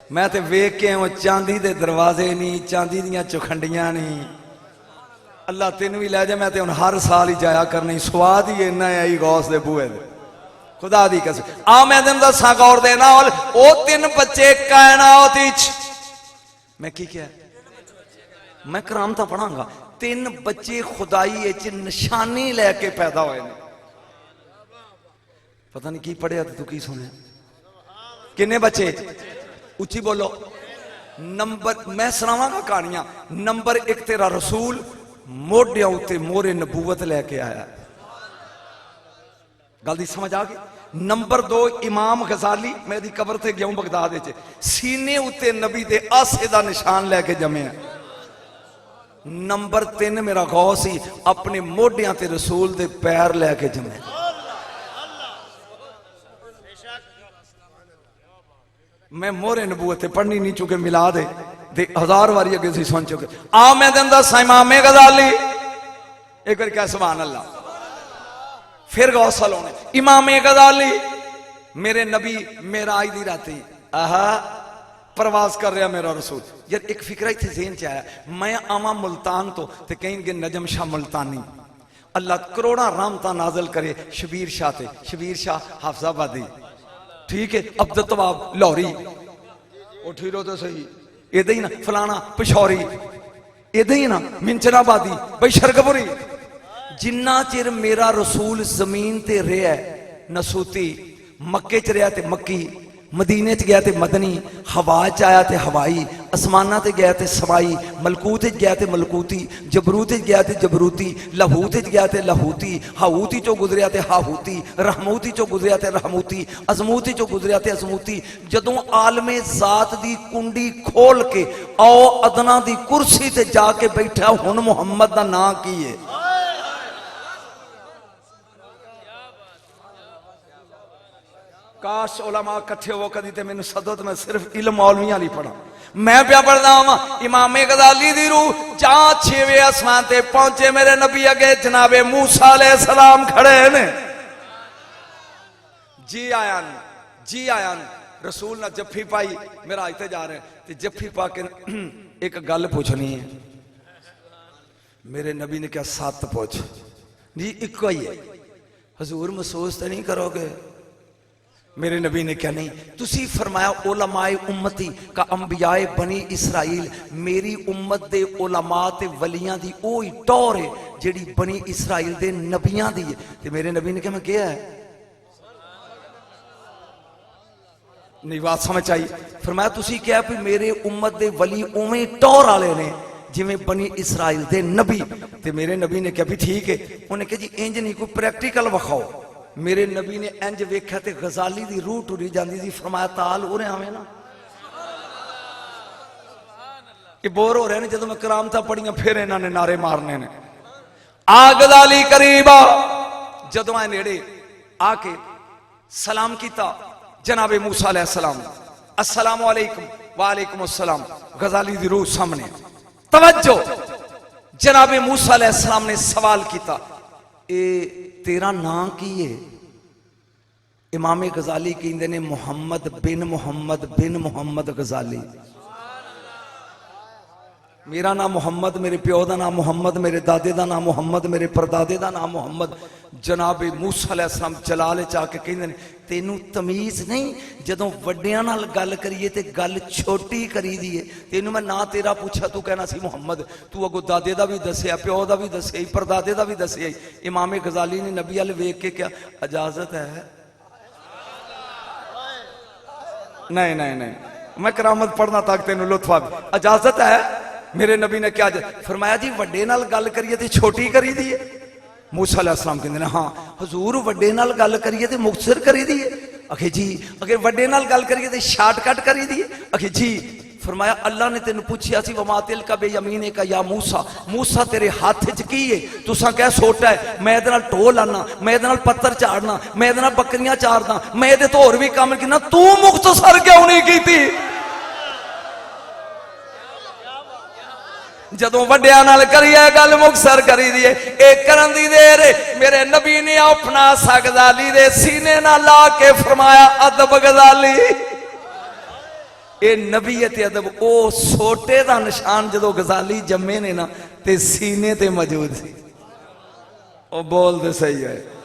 मैं तो वेख के वो चांदी दे दरवाजे नहीं, चांदी दियां चौखंडियां नहीं। अल्लाह तेन भी लै जाए, मैं तो हर साल ही जाया करनी, स्वाद ही इन्ना आई गौस दे बूहे दे, खुदा दी कसम। आ मैं तेन दसा गौर दे नाल, ओ 3 बच्चे कायनात विच, मैं की क्या मैं करामता पढ़ांगा, 3 बच्चे खुदाई निशानी लैके पैदा होए ने। पता नहीं की पढ़िया तू की सुने, किन्ने बच्चे उची बोलो। नंबर मैं सुनावांगा कहानियां। नंबर 1 तेरा रसूल मोढिया उत्ते मोहरे नबूवत लैके आया, गल दी समझ आ गई। नंबर 2 इमाम गजाली, मैं दी कबर ते गया बगदाद विच, सीने उत्ते नबी दे आसे दा निशान लैके जम्मिया। नंबर 3 मेरा गौस ही अपने मोढियां ते रसूल दे पैर लैके जम्मिया। मैं मोहरे नबूवत पढ़नी नहीं चुके, मिला दे 1000 बारी अगे से सुन चुके। आ मैं दिन दसा इमामे गजाली, एक बार क्या सुभान अल्लाह, फिर गौसल होने इमामे गजाली, मेरे नबी मेराज दी राती आहा प्रवास कर रहा मेरा रसूल। यार एक फिक्रा इतने ज़हन च आया, मैं आवा मुल्तान तो ते कहेंगे नजम शाह मुल्तानी, अल्लाह करोड़ा रहमतां नाजल करे शबीर शाह ते, शबीर शाह हाफजाबादी, ठीक है, अब्दुल तवाब लाहौरी, वो ठीरो तो सही, इदा ही ना फलाना पिशौरी, इदा ही ना मिंचनाबादी, भाई शरगपुरी। जिन्ना चिर मेरा रसूल जमीन ते रहा नसूती, मक्के च रहा ते मक्की, मदीने च गया ते मदनी, हवा च आया ते हवाई, आसमाना ते गया ते सवाई, मलकूत च गया ते मलकूती, जबरूत च गया ते जबरूती, लहूत च गया ते लहूती, हाऊती चो गुजरिया ते हाहूती, रहमूती चो गुजरिया ते रहमूती, अजमूती चो गुजरिया ते अजमूती। जदों आलमे जात दी कुंडी खोल के आओ अदना दी कुर्सी ते जाके बैठा, हुण मुहम्मद दा नां की है? काश उलमा कट्ठे हो कदी ते मैनू सदो तो मैं सिर्फ इल्म मौलवियां नहीं पढ़ा। मैं प्या पढ़दा वा इमामे गजाली दी रूह, जहां 6वें आसमान ते पहुंचे मेरे नबी अगे जनाबे मूसा अलैहिस्सलाम खड़े ने। जी आया जी आया, रसूल ने जफ्फी पाई, मेरा इते जा रहे ते जफ्फी पा के एक गल पूछनी है। मेरे नबी ने क्या 7 पूछ जी, इको ही है हजूर, महसूस तो नहीं करोगे? मेरे नबी ने क्या नहीं, तुसी फरमाया उलमाए उम्मती का अंबियाए बनी इसराइल, मेरी उम्मत दे उलमा ते वलियां दी ओही टौर है जेड़ी बनी इसराइल दे नबियां दी है। ते मेरे नबी ने क्या मैं किया है नहीं, बात समझ आई। फरमाया तुसी क्या भी मेरे उम्मत दे वली उवें टौर वाले ने जिवें बनी इसराइल दे नबी। ते मेरे नबी ने क्या भी ठीक है, उन्हें कहा जी इंज नहीं, कोई प्रैक्टिकल वखाओ। मेरे नबी ने इंज वेख्या ते गजाली दी रूह टुरी जाती थी। फरमाया ताल उरे आवे ना, ये बोर हो रहे ने जदों मैं करामतां पढ़ियां, फिर इन्होंने नारे मारने ने। आ गजाली करीब आ, जदों आए नेड़े आके सलाम किया जनाबे मूसा अलैहिस्सलाम, अस्सलाम वालेकुम, वालेकुम अस्सलाम। गजाली दी रूह सामने, तवज्जो, जनाबे मूसा अलैहिस्सलाम ने सवाल किया, ए तेरा नां की है? इमामे गजाली कहते ने मुहम्मद बिन मुहम्मद गजाली। मेरा नाम मुहम्मद, मेरे प्यो का नाम मुहम्मद, मेरे दादे का नाम मुहम्मद, मेरे परदादे का नाम मुहम्मद। जनाबे मूसा अलैहिस्सलाम जलाल च आके कहते हैं तेनू तमीज नहीं, जदों वड्डियां नाल गल करिए ते गल छोटी करी दी है। तेनू मैं ना तेरा पूछा तू कहना सी मुहम्मद, तू अगो दादे का भी दसिया, प्यो का भी दसिया, परदादे का भी दसिया। इमामे गजाली ने नबी अल वेख के क्या इजाजत है? नहीं नहीं नहीं, मैं करामत पढ़ना तक तेन लुत्फ आ, इजाजत है? मेरे नबी ने क्या फरमाया जी, वड्डे नाल गल करिए ते छोटी करी दी है। मूसा अलैहिस्सलाम कहते हैं हाँ हजूर, वड्डे नाल गल करिए ते मुख्तसर करी दी है। आखे जी, अगर वड्डे नाल गल करिए ते शार्टकट करी दी है। आखे जी, फरमाया अल्लाह ने तेन पूछिया सी वमा तिलका बेयमीने का या मूसा, मूसा तेरे हाथ च की है? तुसा क्या सोटा है मैं इहदे नाल ढोल लाना, मैं इहदे नाल पत्थर चाड़ना, मैं इहदे नाल बकरियां चारदा, मैं इहदे तो होर भी काम किना, तू मुख्तसर क्यों नहीं कीती? जदों वड्डियां नाल करिए गल मुख्तसर करी दी है। एक करन दी देर मेरे नबी ने अपना सा गजाली दे सीने नाल ला के फरमाया अदब गजाली, ये नबी ते अदब ओ सोटे का निशान जो गजाली जम्मे ने ना ते सीने ते मौजूद सी। ओ बोल दे सही है।